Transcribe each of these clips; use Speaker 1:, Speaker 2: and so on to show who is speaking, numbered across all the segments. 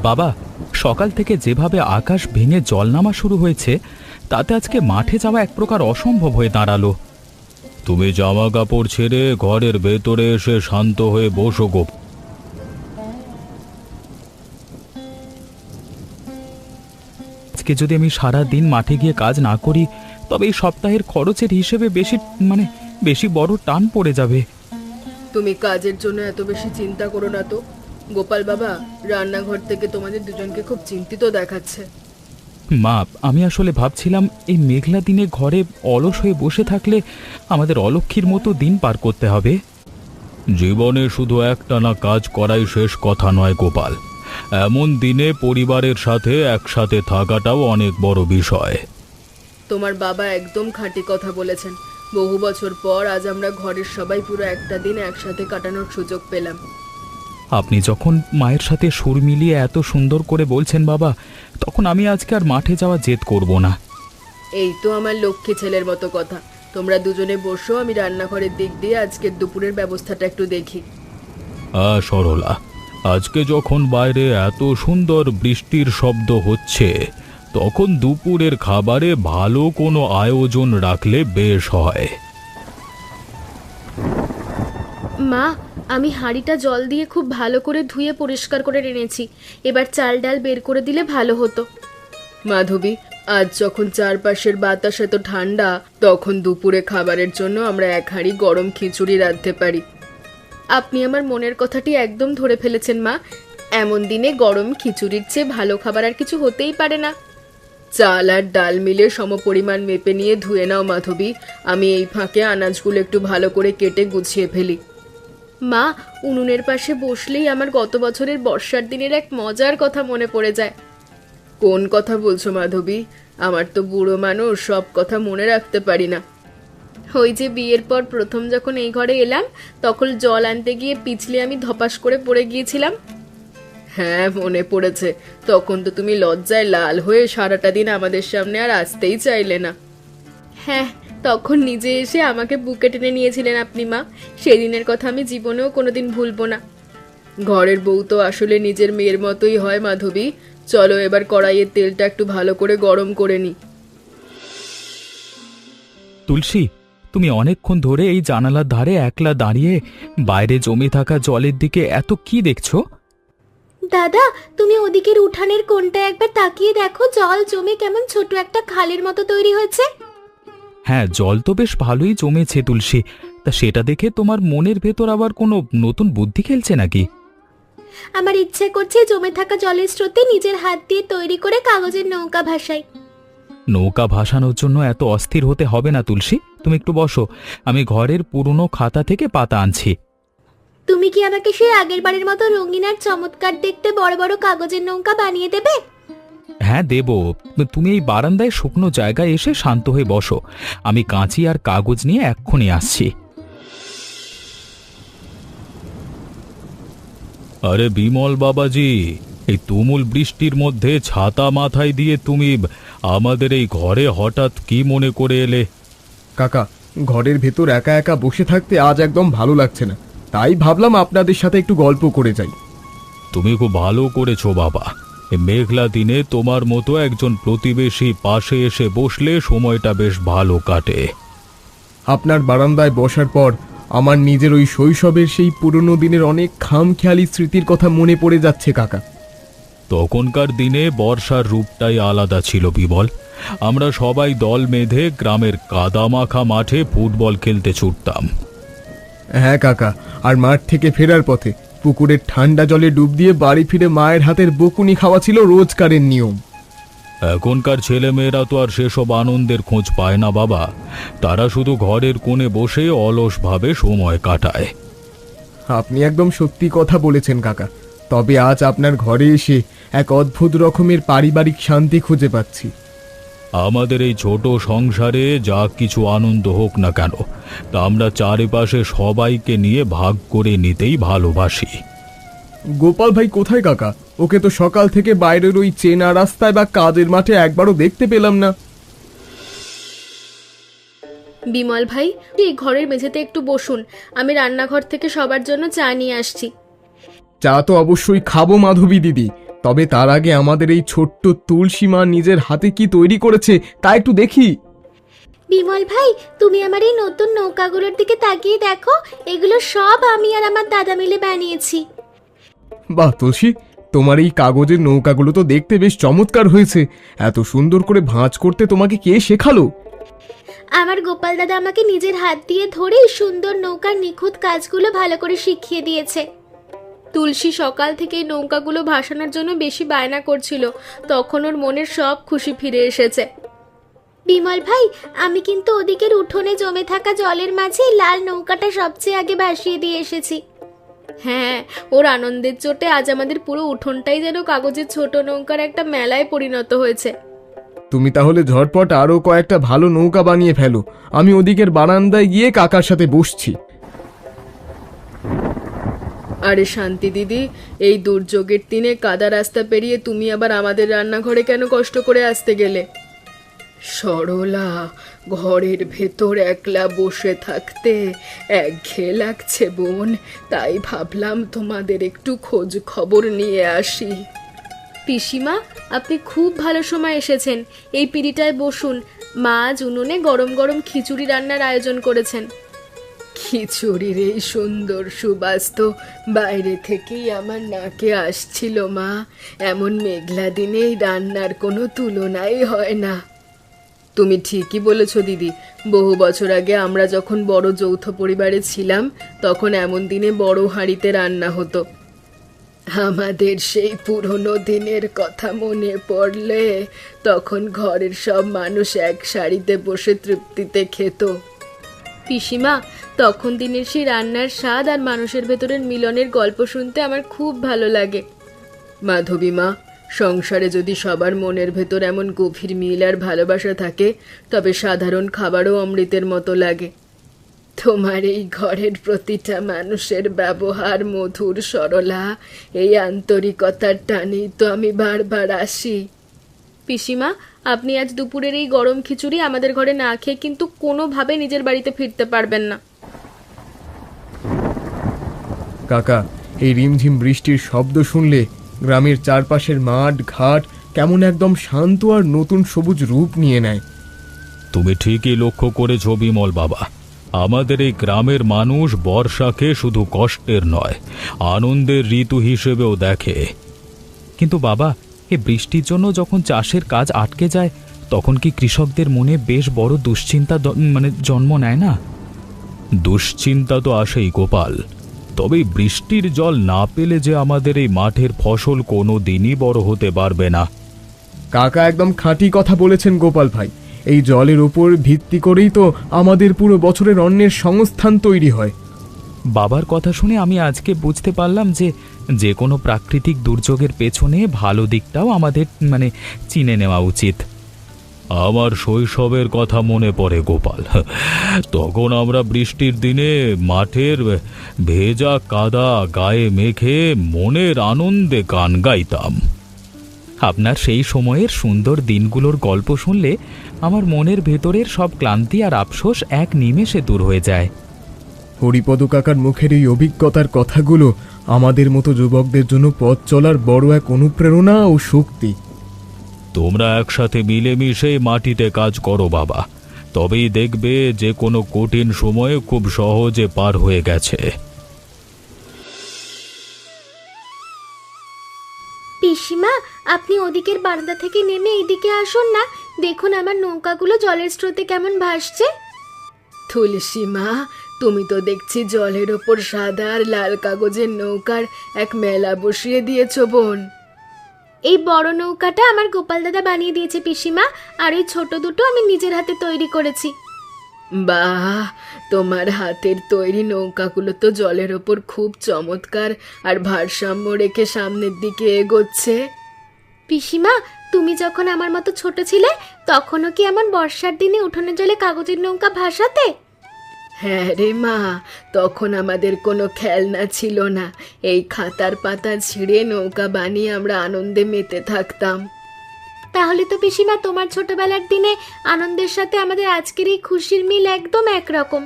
Speaker 1: বাবা, সকাল থেকে যেভাবে আকাশ ভেঙে জল নামা শুরু হয়েছে তাতে আজকে মাঠে যাওয়া এক প্রকার অসম্ভব হয়ে দাঁড়ালো। তুমি জামা কাপড় ছেড়ে ঘরের ভেতরে এসে শান্ত হয়ে বসো গো। আজকে যদি আমি সারা দিন মাঠে গিয়ে কাজ না করি তবে এই সপ্তাহের খরচের হিসেবে বেশি বড় টান পড়ে যাবে।
Speaker 2: তুমি কাজের জন্য এত বেশি চিন্তা করো না তো গোপাল বাবা। রান্নাঘর থেকে তোমাদের দুজনকে খুব চিন্তিত দেখাচ্ছে।
Speaker 1: মা, আমি আসলে ভাবছিলাম এই মেঘলা দিনে ঘরে অলস হয়ে বসে থাকলে আমাদের অলক্ষীর মতো দিন পার করতে হবে। জীবনে শুধু একটানা কাজ করাই শেষ কথা নয় গোপাল, এমন দিনে পরিবারের সাথে একসাথে থাকাটাও অনেক বড় বিষয়।
Speaker 2: তোমার বাবা একদম খাঁটি কথা বলেছেন। বহু বছর পর আজ আমরা ঘরের সবাই পুরো একটা দিন একসাথে কাটানোর সুযোগ পেলাম।
Speaker 1: আপনি যখন মায়ের সাথে সুর মিলিয়ে এত সুন্দর করে বলছেন বাবা, তখন আমি আজকে আর মাঠে যাওয়া জেদ করব না।
Speaker 2: এই তো আমার লক্ষ্মী ছেলের মতো কথা। তোমরা দুজনে বসো, আমি রান্নাঘরের দিক দিয়ে আজকের দুপুরের ব্যবস্থাটা একটু দেখি।
Speaker 1: সরলা, আজকে যখন বাইরে এত সুন্দর বৃষ্টির শব্দ হচ্ছে তখন দুপুরের খাবারে ভালো কোনো আয়োজন রাখলে বেশ হয়।
Speaker 3: মা, আমি হাঁড়িটা জল দিয়ে খুব ভালো করে ধুয়ে পরিষ্কার করে এনেছি। এবার চাল ডাল বের করে দিলে ভালো হতো।
Speaker 2: মাধবী, আজ যখন চারপাশের বাতাস এত ঠান্ডা, তখন দুপুরে খাবারের জন্য আমরা এক হাঁড়ি গরম খিচুড়ি রাঁধতে পারি।
Speaker 3: আপনি আমার মনের কথাটি একদম ধরে ফেলেছেন মা। এমন দিনে গরম খিচুড়ির চেয়ে ভালো খাবার আর কিছু হতেই পারে না।
Speaker 2: চাল আর ডাল মিলে সমপরিমাণ মেপে নিয়ে ধুয়ে নাও মাধবী। আমি এই ফাঁকে আনাজগুলো একটু ভালো করে কেটে গুছিয়ে ফেলি।
Speaker 3: মা, উনুনের পাশে বসলেই আমার গত বছরের বর্ষার দিনের এক মজার কথা মনে পড়ে যায়।
Speaker 2: কোন কথা বলছো মাধবী? আমার তো বুড়ো মানুষ, সব কথা মনে রাখতে পারি না।
Speaker 3: ওই যে বিয়ের পর প্রথম যখন এই ঘরে এলাম তখন জল আনতে গিয়ে পিছলে আমি ধপাস করে পড়ে গিয়েছিলাম।
Speaker 2: হ্যাঁ, মনে পড়েছে। তখন তো তুমি লজ্জায় লাল হয়ে সারাটা দিন আমাদের সামনে আর আসতেই চাইলে না।
Speaker 3: হ্যাঁ, তখন নিজে এসে আমাকে বুকে টেনে নিয়েছিলেন আপনি মা। সেদিনের কথা আমি জীবনেও কোনোদিন ভুলবো না।
Speaker 2: ঘরের বউ তো আসলে নিজের মেয়ের মতোই হয় মাধবী। চলো এবার কড়াইয়ের তেলটা একটু ভালো করে গরম করে নি।
Speaker 1: তুলসী, তুমি অনেকক্ষণ ধরে এই জানালার ধারে একলা দাঁড়িয়ে বাইরে জমে থাকা জলের দিকে এত কি দেখছো?
Speaker 3: দাদা, তুমি ওদিকের উঠানের কোণটা একবার তাকিয়ে দেখো, জল জমে কেমন ছোট একটা খালের মতো তৈরি হয়েছে।
Speaker 1: হ্যাঁ, জল তো বেশ ভালোই জমেছে তুলসী। তা সেটা দেখে তোমার মনের ভেতর আবার কোনো নতুন বুদ্ধি খেলছে নাকি?
Speaker 3: আমার ইচ্ছে করছে জমে থাকা জলের স্রোতে নিজের হাত দিয়ে তৈরি করে কাগজের নৌকা ভাসাই।
Speaker 1: নৌকা ভাসানোর জন্য এত অস্থির হতে হবে না তুলসী, তুমি একটু বসো, আমি ঘরের পুরনো খাতা থেকে পাতা আনছি।
Speaker 3: তুমি কি আমাকে সেই আগের বারের মতো রঙিন আর চমৎকার দেখতে বড় বড় কাগজের নৌকা বানিয়ে দেবে?
Speaker 1: হ্যাঁ দেব, তুমি এই বারান্দায় শুকনো জায়গায় এসে শান্ত হয়ে বসো, আমি কাঁচি আর কাগজ নিয়ে এক্ষুনি আসছি। আরে বিমল বাবাজি, এই তুমুল বৃষ্টির মধ্যে ছাতা মাথায় দিয়ে তুমি আমাদের এই ঘরে হঠাৎ কি মনে করে এলে?
Speaker 4: কাকা, ঘরের ভেতর একা একা বসে থাকতে আজ একদম ভালো লাগছে না, তাই ভাবলাম আপনাদের সাথে একটু গল্প করে যাই।
Speaker 1: তুমি খুব ভালো করেছো বাবা। এই মেঘলা দিনে তোমার মতো একজন প্রতিবেশী পাশে এসে বসলে সময়টা বেশ ভালো কাটে।
Speaker 4: আপনার বারান্দায় বসার পর আমার নিজের ওই শৈশবের সেই পুরনো দিনের অনেক খামখেয়ালি স্মৃতির কথা মনে পড়ে যাচ্ছে কাকা।
Speaker 1: তখনকার দিনে বর্ষার রূপটাই আলাদা ছিল বিমল। আমরা সবাই দল বেঁধে গ্রামের কাদামাখা মাঠে ফুটবল খেলতে ছুটতাম।
Speaker 4: হ্যাঁ কাকা, আর মাঠ থেকে ফেরার পথে পুকুরের ঠান্ডা জলে ডুব দিয়ে বাড়ি ফিরে মায়ের হাতের বকুনি খাওয়া ছিল রোজকারের নিয়ম।
Speaker 1: এখনকার ছেলেমেয়েরা তো আর সেসব আনন্দের খোঁজ পায় না বাবা, তারা শুধু ঘরের কোণে বসে অলসভাবে সময় কাটায়।
Speaker 4: আপনি একদম সত্যি কথা বলেছেন কাকা। তবে আজ আপনার ঘরে এসে এক অদ্ভুত রকমের পারিবারিক শান্তি খুঁজে পাচ্ছি।
Speaker 1: আমাদের এই ছোট সংসারে যা কিছু আনন্দ হোক না কেন, তা আমরা চারিপাশে সবাইকে নিয়ে ভাগ করে নিতেই ভালোবাসি।
Speaker 4: গোপাল ভাই কোথায় কাকা? ওকে তো সকাল থেকে বাইরের ওই চেনা রাস্তায় বা কাজের মাঠে একবারও দেখতে পেলাম না।
Speaker 3: বিমল ভাই, এই ঘরের মেঝেতে একটু বসুন, আমি রান্নাঘর থেকে সবার জন্য চা নিয়ে আসছি।
Speaker 4: চা তো অবশ্যই খাবো মাধবী দিদি, তবে তার আগে আমাদের এই ছোট্ট তুলসী মা নিজের হাতে কি তৈরি করেছে তা একটু দেখি।
Speaker 3: বিমল ভাই, তুমি আমার এই নতুন নৌকাগুলোর দিকে তাকিয়ে দেখো, এগুলো সব আমি আর আমার দাদা মিলে বানিয়েছি।
Speaker 4: বাহ তুলসী, তোমার এই কাগজের নৌকাগুলো তো দেখতে বেশ চমৎকার হয়েছে। এত সুন্দর করে ভাঁজ করতে তোমাকে কে শেখালো?
Speaker 3: আমার গোপাল দাদা আমাকে নিজের হাত দিয়ে ধরে এই সুন্দর নৌকার নিখুঁত কাজগুলো ভালো করে শিখিয়ে দিয়েছে। তুলসী সকাল থেকে এই নৌকাগুলো ভাসানোর জন্য বেশি বায়না করছিল, তখন ওর মনের সব খুশি ফিরে এসেছে। বিমল ভাই, আমি কিন্তু ওদিকের উঠোনে জমে থাকা জলের মাঝে লাল নৌকাটা সবচেয়ে আগে ভাসিয়ে দিয়ে এসেছি। হ্যাঁ, ওর আনন্দের চোটে আজ আমাদের পুরো উঠোনটাই যেন কাগজের ছোট নৌকার একটা মেলায় পরিণত হয়েছে।
Speaker 4: তুমি তাহলে ঝটপট আরো কয়েকটা ভালো নৌকা বানিয়ে ফেলো, আমি ওদিকের বারান্দায় গিয়ে কাকার সাথে বসছি।
Speaker 2: আরে শান্তি দিদি, এই দুর্যোগের দিনে কাদা রাস্তা পেরিয়ে তুমি আবার আমাদের রান্নাঘরে কেন কষ্ট করে আসতে গেলে? সরলা, ঘরের ভেতর একলা বসে থাকতে একঘেয়ে লাগছে বোন, তাই ভাবলাম তোমাদের একটু খোঁজ খবর নিয়ে আসি।
Speaker 3: পিসিমা, আপনি খুব ভালো সময় এসেছেন। এই পিঁড়িটায় বসুন, মা আজ উনুনে গরম গরম খিচুড়ি রান্নার আয়োজন করেছেন।
Speaker 2: খিচুড়ির এই সুন্দর সুবাস তো বাইরে থেকেই আমার নাকে আসছিল মা। এমন মেঘলা দিনেই রান্নার কোনো তুলনাই হয় না। তুমি ঠিকই বলেছ দিদি, বহু বছর আগে আমরা যখন বড় যৌথ পরিবারে ছিলাম তখন এমন দিনে বড় হাঁড়িতে রান্না হতো। আমাদের সেই পুরনো দিনের কথা মনে পড়লে তখন ঘরের সব মানুষ এক সারিতে বসে তৃপ্তিতে খেত।
Speaker 3: পিসিমা, তখন দিনের সেই রান্নার স্বাদ আর মানুষের ভেতরের মিলনের গল্প শুনতে আমার খুব ভালো লাগে।
Speaker 2: মাধবী মা, সংসারে যদি সবার মনের ভেতর এমন গভীর মিল আর ভালোবাসা থাকে তবে সাধারণ খাবারও অমৃতের মতো লাগে। তোমার এই ঘরের প্রতিটা মানুষের ব্যবহার মধুর, সরলা, এই আন্তরিকতার টানেই তো আমি বারবার আসি।
Speaker 3: পিসিমা, আপনি আজ দুপুরের এই গরম খিচুড়ি আমাদের ঘরে না খেয়ে কিন্তু কোনোভাবে নিজের বাড়িতে ফিরতে পারবেন না।
Speaker 4: কাকা, এই রিমঝিম বৃষ্টির শব্দ শুনলে গ্রামের চারপাশের মাঠ ঘাট কেমন একদম শান্ত আর নতুন সবুজ রূপ নিয়ে নেয়।
Speaker 1: তুমি ঠিকই লক্ষ্য করেছ বিমল বাবা, আমাদের এই গ্রামের মানুষ বর্ষাকে শুধু কষ্টের নয়, আনন্দের ঋতু হিসেবেও দেখে। কিন্তু বাবা, এই বৃষ্টির জন্য যখন চাষের কাজ আটকে যায় তখন কি কৃষকদের মনে বেশ বড় দুশ্চিন্তা জন্ম নেয় না? দুশ্চিন্তা তো আসেই গোপাল, তবে বৃষ্টির জল না পেলে যে আমাদের এই মাঠের ফসল কোনো দিনই বড় হতে পারবে না।
Speaker 4: কাকা একদম খাঁটি কথা বলেছেন গোপাল ভাই। এই জলের উপর ভিত্তি করেই তো আমাদের পুরো বছরের অন্নের সংস্থান তৈরি হয়।
Speaker 1: বাবার কথা শুনে আমি আজকে বুঝতে পারলাম যে যে কোনো প্রাকৃতিক দুর্যোগের পেছনে ভালো দিকটাও আমাদের চিনে নেওয়া উচিত। আমার শৈশবের কথা মনে পড়ে গোপাল, তখন আমরা বৃষ্টির দিনে মাঠের ভেজা কাদা গায়ে মেখে মনের আনন্দে গান গাইতাম। আপনার সেই সময়ের সুন্দর দিনগুলোর গল্প শুনলে আমার মনের ভেতরের সব ক্লান্তি আর আফসোস এক নিমেষে দূর হয়ে যায়।
Speaker 4: হরিপদ কাকার মুখের এই অভিজ্ঞতার কথাগুলো আমাদের মতো যুবকদের জন্য পথ চলার বড় এক অনুপ্রেরণা ও শক্তি।
Speaker 1: তোমরা একসাথে মিলেমিশে মাটিতে কাজ করো বাবা, তবেই দেখবে যে কোনো কঠিন সময়ে খুব সহজে পার হয়ে গেছে।
Speaker 3: পিসিমা, আপনি ওদিকের বারান্দা থেকে নেমে এইদিকে আসুন না, দেখুন আমার নৌকাগুলো জলের স্রোতে কেমন ভাসছে।
Speaker 2: তুলসী মা, তুমি তো দেখছি জলের ওপর সাদা আর লাল কাগজের নৌকার এক মেলা বসিয়ে দিয়েছ বোন।
Speaker 3: এই বড় নৌকাটা আমার গোপাল দাদা বানিয়ে দিয়েছে পিসিমা, আর এই ছোট দুটো আমি নিজের হাতে তৈরি করেছি।
Speaker 2: বাহ, তোমার হাতের তৈরি নৌকাগুলো তো জলের ওপর খুব চমৎকার আর ভারসাম্য রেখে সামনের দিকে এগোচ্ছে।
Speaker 3: পিসিমা, তুমি যখন আমার মতো ছোট ছিলে তখনও কি এমন বর্ষার দিনে উঠোনের জলে কাগজের নৌকা ভাসাতে?
Speaker 2: হ্যাঁ রে মা, তখন আমাদের কোনো খেলনা ছিল না। এই খাতার পাতা ছিঁড়ে নৌকা বানিয়ে আমরা আনন্দে মেতে থাকতাম।
Speaker 3: তাহলে তো পিসিমা তোমার ছোটবেলার দিনে আনন্দের সাথে আমাদের আজকের এই খুশির মিল একদম একরকম।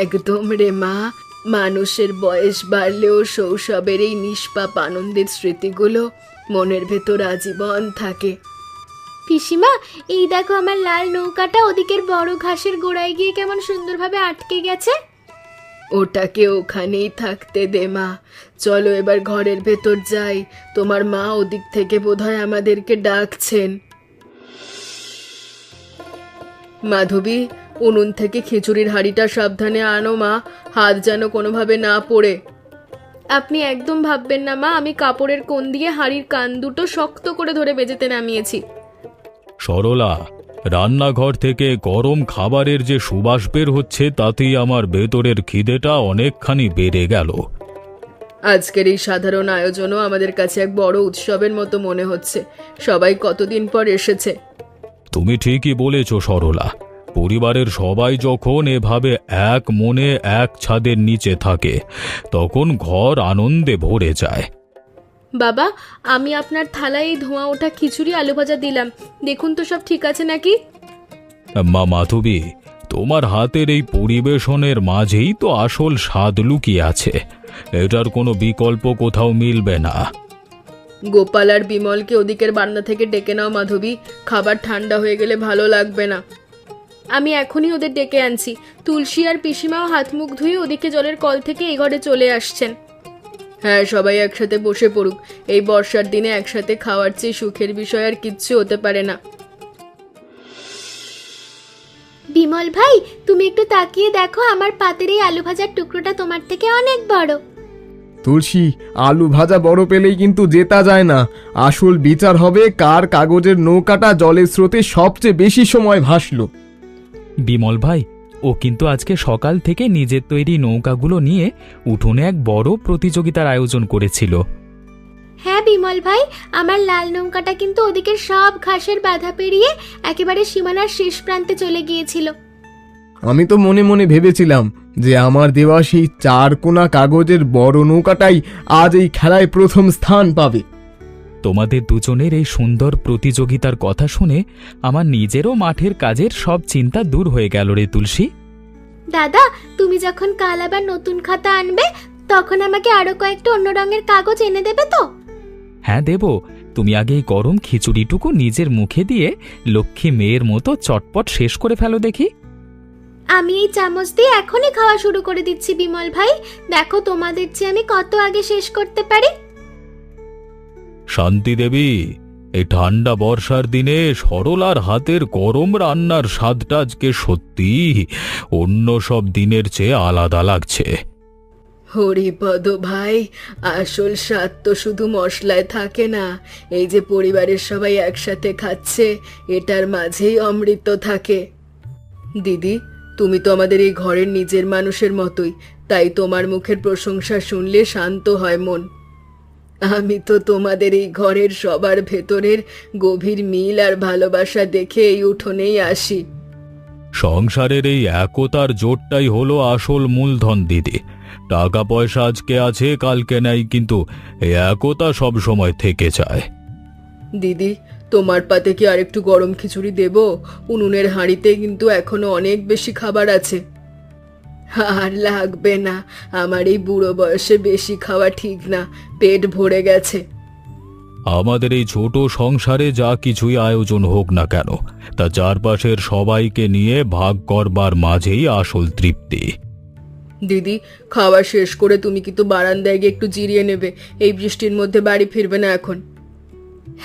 Speaker 2: একদম রে মা, মানুষের বয়স বাড়লেও শৈশবের এই নিষ্পাপ আনন্দের স্মৃতিগুলো মনের ভেতর আজীবন থাকে।
Speaker 3: পিসিমা, এই দেখো আমার লাল নৌকাটা ওদিকের বড় ঘাসের গোড়ায় গিয়ে কেমন সুন্দরভাবে আটকে গেছে।
Speaker 2: ওটাকে ওখানেই থাকতে দে মা। চলো এবার ঘরের ভেতর যাই, তোমার মা ওদিক থেকে বোধহয় আমাদেরকে ডাকছেন। মাধবী, উনুন থেকে খিচুড়ির হাঁড়িটা সাবধানে আনো মা, হাত যেন কোনোভাবে না পড়ে।
Speaker 3: আপনি একদম ভাববেন না মা, আমি কাপড়ের কোণ দিয়ে হাঁড়ির কান দুটো শক্ত করে ধরে বেজেতে নামিয়েছি।
Speaker 1: সরলা, রান্নাঘর থেকে গরম খাবারের যে সুবাস বের হচ্ছে তাতেই আমার ভেতরের খিদেটা অনেকখানি বেড়ে গেল।
Speaker 2: আজকের এই সাধারণ আয়োজনও আমাদের কাছে এক বড় উৎসবের মতো মনে হচ্ছে। সবাই কতদিন পর এসেছে।
Speaker 1: তুমি ঠিকই বলেছ সরলা, পরিবারের সবাই যখন এভাবে এক মনে এক ছাদের নিচে থাকে তখন ঘর আনন্দে ভরে যায়।
Speaker 3: বাবা, আমি আপনার থালায় এই ধোঁয়া ওঠা খিচুড়ি আলু ভাজা দিলাম, দেখুন তো সব ঠিক আছে নাকি?
Speaker 1: মা মাধবী, তোমার হাতের এই পরিবেশনের মাঝেই তো আসল স্বাদ লুকিয়ে আছে, এটার কোনো বিকল্প কোথাও মিলবে না।
Speaker 2: গোপাল আর বিমলকে ওদিকের বারান্দা থেকে ডেকে নাও মাধবী, খাবার ঠান্ডা হয়ে গেলে ভালো লাগবে না।
Speaker 3: আমি এখনই ওদের ডেকে আনছি। তুলসী আর পিসিমাও হাত মুখ ধুয়ে ওদিকে জলের কল থেকে এই ঘরে চলে আসছেন।
Speaker 2: হ্যাঁ, সবাই একসাথে বসে পড়ুক। এই বর্ষার দিনে একসাথে খাওয়ার চেয়ে সুখের বিষয় আর কিচ্ছু হতে পারে না।
Speaker 3: বিমল ভাই, তুমি একটু তাকিয়ে দেখো, আমার পাতের এই আলু ভাজার টুকরোটা তোমার থেকে অনেক বড়।
Speaker 4: তুলসী, আলু ভাজা বড় পেলেই কিন্তু জেতা যায় না। আসল বিচার হবে কার কাগজের নৌকাটা জলের স্রোতে সবচেয়ে বেশি সময় ভাসলো।
Speaker 1: বিমল ভাই, ও কিন্তু আজকে সকাল থেকে নিজের তৈরি নৌকাগুলো নিয়ে উঠোনে এক বড় প্রতিযোগিতার আয়োজন করেছিল।
Speaker 3: হ্যাঁ বিমল ভাই, আমার লাল নৌকাটা কিন্তু ওদিকের সব ঘাসের বাধা পেরিয়ে একেবারে সীমানার শেষ প্রান্তে চলে গিয়েছিল।
Speaker 4: আমি তো মনে মনে ভেবেছিলাম যে আমার দেওয়া সেই 4 কোনা কাগজের বড় নৌকাটাই আজ এই খেলায় প্রথম স্থান পাবে।
Speaker 1: তোমাদের দুজনের এই সুন্দর প্রতিযোগিতার কথা শুনে আমার নিজেরও মাঠের কাজের সব চিন্তা দূর হয়ে গেল রে তুলসী।
Speaker 3: দাদা, তুমি যখন কাল আবার নতুন খাতা আনবে তখন আমাকে আরো কয়েকটা অন্য রঙের কাগজ এনে দেবে তো?
Speaker 1: হ্যাঁ দেব, তুমি আগে এই গরম খিচুড়িটুকু নিজের মুখে দিয়ে লক্ষ্মী মেয়ের মতো চটপট শেষ করে ফেলো দেখি।
Speaker 3: আমি এই চামচ দিয়ে এখনই খাওয়া শুরু করে দিচ্ছি বিমল ভাই, দেখো তোমাদের চেয়ে আমি কত আগে শেষ করতে পারি।
Speaker 1: শান্তি দেবী, এই ঠান্ডা বর্ষার দিনে সরলার হাতের গরম রান্নার স্বাদটা আজকে সত্যি অন্য সব দিনের চেয়ে আলাদা লাগছে।
Speaker 2: হরিপদ ভাই, আসল স্বাদ তো শুধু মশলায় থাকে না, এই যে পরিবারের সবাই একসাথে খাচ্ছে এটার মাঝেই অমৃত থাকে। দিদি, তুমি তো আমাদের এই ঘরের নিজের মানুষের মতোই, তাই তোমার মুখের প্রশংসা শুনলে শান্ত হয় মন। আমি তো তোমাদের এই ঘরের সবার ভেতরের গভীর মিল আর ভালোবাসা দেখে এই উঠোনেই আসি।
Speaker 1: সংসারের এই একতার জোরটাই হলো আসল মূলধন দিদি। টাকা পয়সা আজকে আছে কালকে নাই, কিন্তু এই একতা সব সময় থেকে যায়।
Speaker 2: দিদি, তোমার পাতে কি আরেকটু গরম খিচুড়ি দেব? উনুনের হাঁড়িতে কিন্তু এখনো অনেক বেশি খাবার আছে। আর লাগবে না, আমার এই বুড়ো বয়সে বেশি খাওয়া ঠিক না, পেট ভরে গেছে।
Speaker 1: আমাদের এই ছোট সংসারে যা কিছুই আয়োজন হোক না কেন, তা চারপাশের সবাইকে নিয়ে ভাগ করবার মাঝেই আসল তৃপ্তি।
Speaker 2: দিদি, খাওয়া শেষ করে তুমি কিন্তু বারান্দায় গিয়ে একটু জিরিয়ে নেবে, এই বৃষ্টির মধ্যে বাড়ি ফিরবে না এখন।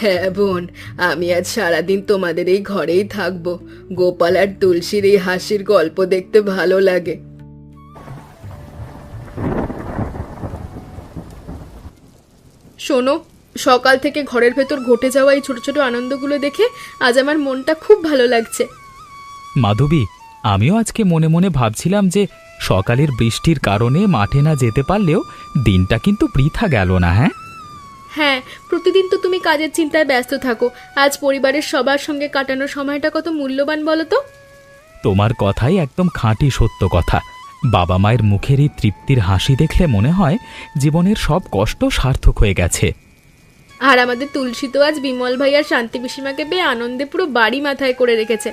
Speaker 2: হ্যাঁ বোন, আমি আজ সারাদিন তোমাদের এই ঘরেই থাকবো। গোপাল আর তুলসীর এই হাসির গল্প দেখতে ভালো লাগে। শোনো, সকাল থেকে ঘরের ভেতর ঘটে যাওয়া এই ছোট ছোট আনন্দগুলো দেখে আজ আমার মনটা খুব ভালো লাগছে।
Speaker 1: মাধবী, আমিও আজকে মনে মনে ভাবছিলাম যে সকালের বৃষ্টির কারণে মাঠে না যেতে পারলেও দিনটা কিন্তু বৃথা গেল না। হ্যাঁ
Speaker 3: হ্যাঁ, প্রতিদিন তো তুমি কাজের চিন্তায় ব্যস্ত থাকো, আজ পরিবারের সবার সঙ্গে কাটানো সময়টা কত মূল্যবান বলো তো।
Speaker 1: তোমার কথাই একদম খাঁটি সত্য কথা। বাবা মায়ের মুখের এই তৃপ্তির হাসি দেখলে মনে হয় জীবনের সব কষ্ট সার্থক হয়ে গেছে।
Speaker 3: আর আমাদের তুলসী তো আজ বিমল ভাই আর শান্তি পিসিমাকে পেয়ে আনন্দে পুরো বাড়ি মাথায় করে রেখেছে।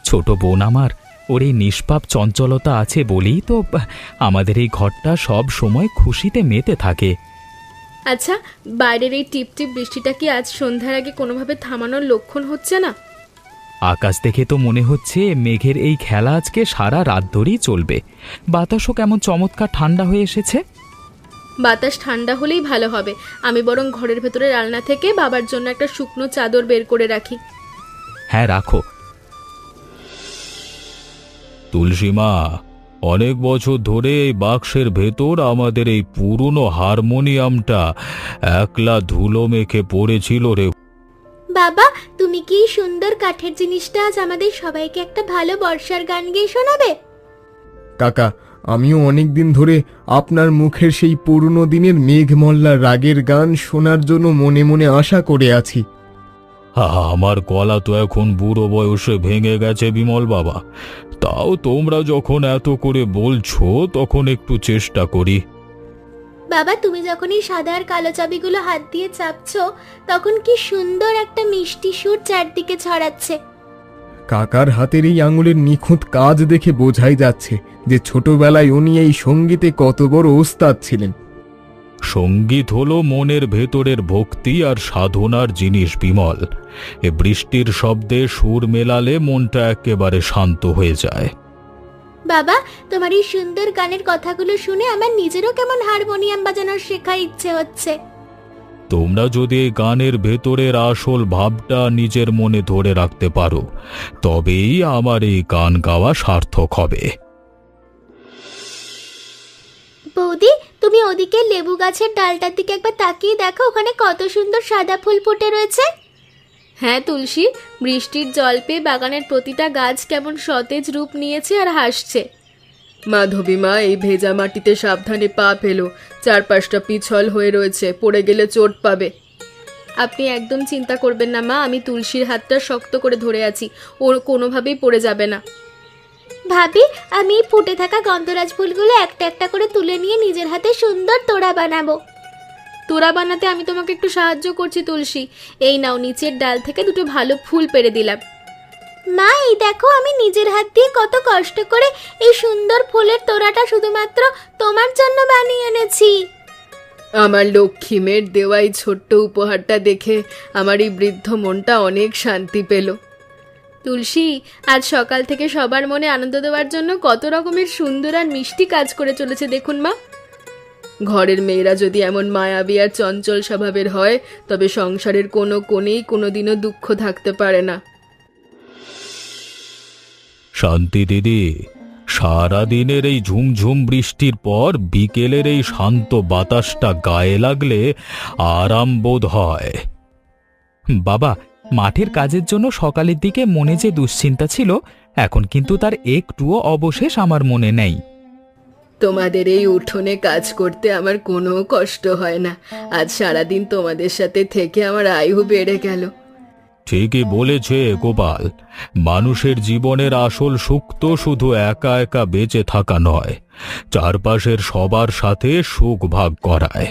Speaker 1: ছোট বোন আমার, ওর এই নিষ্পাপ চঞ্চলতা আছে বলেই তো আমাদের এই ঘরটা সব সময় খুশিতে মেতে থাকে।
Speaker 3: আচ্ছা, বাইরের এই টিপটিপ বৃষ্টিটা কি আজ সন্ধ্যার আগে কোনোভাবে থামানোর লক্ষণ হচ্ছে না?
Speaker 1: আকাশ দেখে তো মনে হচ্ছে মেঘের এই খেলা আজকে সারা রাত ধরেই চলবে। বাতাসও কেমন চমৎকার ঠান্ডা হয়ে এসেছে।
Speaker 3: বাতাস ঠান্ডা হলেই ভালো হবে। আমি বরং ঘরের ভেতরে আলনা থেকে বাবার জন্য একটা শুকনো চাদর বের করে রাখি।
Speaker 1: হ্যাঁ, রাখো। তুলসীমা, অনেক বছর ধরে এই বাক্সের ভেতর আমাদের এই পুরনো হারমোনিয়ামটা একলা ধুলো মেখে পড়েছিল রে।
Speaker 3: বাবা, তুমি কি সুন্দর কাঠের জিনিসটা আজ আমাদের সবাইকে একটা ভালো বর্ষার গান গেয়ে শোনাবে?
Speaker 4: কাকা, আমিও অনেক দিন ধরে আপনার মুখের সেই পুরনো দিনের মেঘমল্লার রাগের গান শোনার জন্য মনে মনে আশা করে আছি।
Speaker 1: আমার গলা তো এখন বুড়ো বয়সে ভেঙে গেছে বিমল বাবা, তাও তোমরা যখন এত করে বলছো তখন একটু চেষ্টা করি।
Speaker 3: বাবা, তুমি যখন এই সাদা আর কালো চাবিগুলো হাত দিয়ে চাপছো, তখন কি সুন্দর একটা মিষ্টি সুর চারদিকে ছড়াচ্ছে।
Speaker 4: কাকার হাতের এই আঙুলের নিখুঁত কাজ দেখে বোঝাই যাচ্ছে যে ছোটবেলায় উনি এই সঙ্গীতে কত বড় ওস্তাদ ছিলেন।
Speaker 1: সঙ্গীত হলো মনের ভেতরের ভক্তি আর সাধনার জিনিস বিমল। এ বৃষ্টির শব্দে সুর মেলালে মনটা একেবারে শান্ত হয়ে যায়।
Speaker 3: বাবা, তোমার এই সুন্দর গানের কথাগুলো শুনে আমার নিজেরও কেমন হারমোনিয়াম বাজানোর শেখার ইচ্ছে হচ্ছে।
Speaker 1: তোমরা যদি এই গানের ভেতরের আসল ভাবটা নিজের মনে ধরে রাখতে পারো, তবেই আমার এই গান গাওয়া সার্থক হবে।
Speaker 3: বৌদি, তুমি ওদিকে লেবু গাছের ডালটার দিকে একবার তাকিয়ে দেখো, ওখানে কত সুন্দর সাদা ফুল ফুটে রয়েছে। হ্যাঁ তুলসী, বৃষ্টির জল পেয়ে বাগানের প্রতিটা গাছ কেমন সতেজ রূপ নিয়েছে আর হাসছে।
Speaker 2: মাধবী মা, এই ভেজা মাটিতে সাবধানে পা ফেলো, চারপাশটা পিছল হয়ে রয়েছে, পড়ে গেলে চোট পাবে।
Speaker 3: আপনি একদম চিন্তা করবেন না মা, আমি তুলসীর হাতটা শক্ত করে ধরে আছি, ওর কোনোভাবেই পড়ে যাবে না। ভাবি, আমি ফুটে থাকা গন্ধরাজ ফুলগুলো একটা একটা করে তুলে নিয়ে নিজের হাতে সুন্দর তোড়া বানাবো। তোড়া বানাতে আমি তোমাকে একটু সাহায্য করছি তুলসী। এই নাও, নিচের ডাল থেকে দুটো ভালো ফুল পেড়ে দিলাম। মা, এই দেখো, আমি নিজের হাত দিয়ে কত কষ্ট করে এই সুন্দর ফুলের তোড়াটা শুধুমাত্র তোমার জন্য বানিয়ে এনেছি।
Speaker 2: আমার লক্ষ্মী মেয়ের দেওয়া এই ছোট্ট উপহারটা দেখে আমার এই বৃদ্ধ মনটা অনেক শান্তি পেল।
Speaker 3: তুলসী, আজ সকাল থেকে সবার মনে আনন্দ দেওয়ার জন্য কত রকমের সুন্দর আর মিষ্টি কাজ করে চলেছে দেখুন মা।
Speaker 2: ঘরের মেয়েরা যদি এমন মায়াবী আর চঞ্চল স্বভাবের হয়, তবে সংসারের কোনো কোণেই কোনোদিনও দুঃখ থাকতে পারে না।
Speaker 1: শান্তি দিদি, সারাদিনের এই ঝুমঝুম বৃষ্টির পর বিকেলের এই শান্ত বাতাসটা গায়ে লাগলে আরাম বোধ হয়। বাবা, মাঠের কাজের জন্য সকালের দিকে মনে যে দুশ্চিন্তা ছিল, এখন কিন্তু তার একটুও অবশেষ আমার মনে নেই।
Speaker 2: তোমাদের এই উঠোনে কাজ করতে আমার কোনো কষ্ট হয় না। আজ সারাদিন তোমাদের সাথে থেকে আমার আয়ু বেড়ে গেল।
Speaker 1: ঠিকই বলেছে গোপাল, মানুষের জীবনের আসল সুখ তো শুধু একা একা বেঁচে থাকা নয়, চারপাশের সবার সাথে সুখ ভাগ করায়।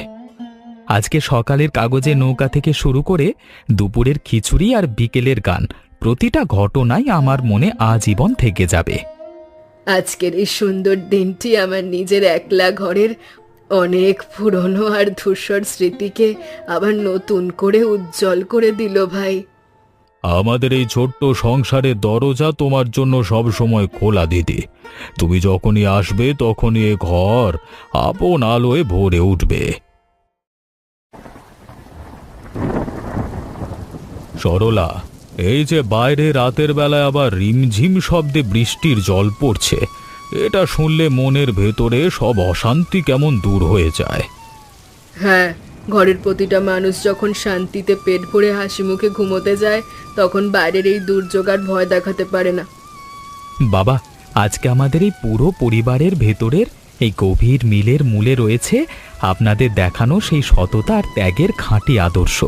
Speaker 1: আজকে সকালের কাগজে নৌকা থেকে শুরু করে দুপুরের খিচুড়ি আর বিকেলের গান, প্রতিটা ঘটনাই আমার মনে আজীবন থেকে যাবে।
Speaker 2: আজকের এই সুন্দর দিনটি আমার নিজের একলা ঘরের অনেক পুরনো আর ধূসর স্মৃতিকে আবার নতুন করে উজ্জ্বল করে দিল ভাই।
Speaker 1: আমাদের এই ছোট্ট সংসারের দরজা তোমার জন্য সব সময় খোলা দিদি। তুমি যখনই আসবে তখনই এ ঘর আপন আলোয় ভরে উঠবে। সরলা, এই যে বাইরে রাতের বেলায় আবার রিমঝিম শব্দে বৃষ্টির জল পড়ছে, এটা শুনলে মনের ভেতরে সব অশান্তি কেমন দূর হয়ে যায়।
Speaker 2: হ্যাঁ, ঘরের প্রতিটা মানুষ যখন শান্তিতে পেট ভরে হাসি মুখে ঘুমোতে যায়, তখন বাইরের এই দুর্যোগ আর ভয় দেখাতে পারে না।
Speaker 1: বাবা, আজকে আমাদের এই পুরো পরিবারের ভেতরের এই গভীর মিলের মূলে রয়েছে আপনাদের দেখানো সেই সততা আর ত্যাগের খাঁটি আদর্শ।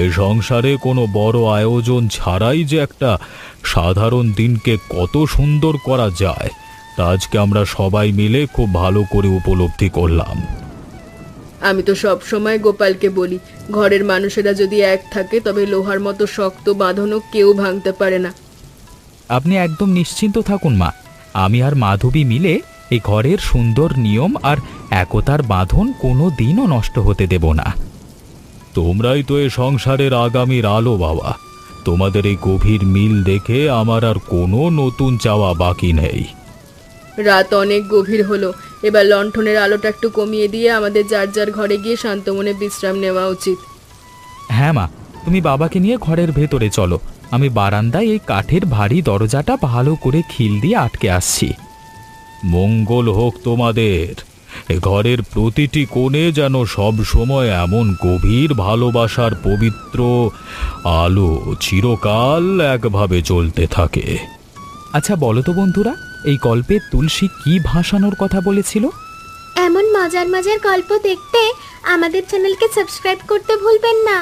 Speaker 1: এই সংসারে কোনো বড় আয়োজন ছাড়াই যে একটা সাধারণ দিনকে কত সুন্দর করা যায়, তা আজকে আমরা সবাই মিলে খুব ভালো করে উপলব্ধি করলাম।
Speaker 2: আমি তো সব সময় গোপালকে বলি, ঘরের মানুষেরা যদি এক থাকে তবে লোহার মতো শক্ত বাঁধনও কেউ ভাঙতে পারে না।
Speaker 1: আপনি একদম নিশ্চিন্ত থাকুন মা, আমি আর মাধবী মিলে এই ঘরের সুন্দর নিয়ম আর একতার বাঁধন কোনো দিনও নষ্ট হতে দেব না। তোমরাই তো এ সংসারের আগামীর আলো বাবা। তোমাদের এই গভীর মিল দেখে আমার আর কোনো নতুন চাওয়া বাকি নেই।
Speaker 2: রাত অনেক গভীর হলো, এবার লণ্ঠনের আলোটা একটু কমিয়ে দিয়ে আমাদের যার যার ঘরে গিয়ে শান্ত মনে বিশ্রাম নেওয়া উচিত।
Speaker 1: হ্যাঁ মা, তুমি বাবাকে নিয়ে ঘরের ভেতরে চলো, আমি বারান্দায় এই কাঠের ভারী দরজাটা ভালো করে খিল দিয়ে আটকে আসছি। মঙ্গল হোক তোমাদের। এ ঘরের প্রতিটি কোণে যেন সব সময় এমন গভীর ভালোবাসার পবিত্র আলো চিরকাল একভাবে জ্বলতে থাকে। আচ্ছা বলো তো বন্ধুরা, এই গল্পে তুলসী কি ভাসানোর কথা বলেছিল?
Speaker 3: এমন মজার মজার গল্প দেখতে আমাদের চ্যানেলকে সাবস্ক্রাইব করতে ভুলবেন না।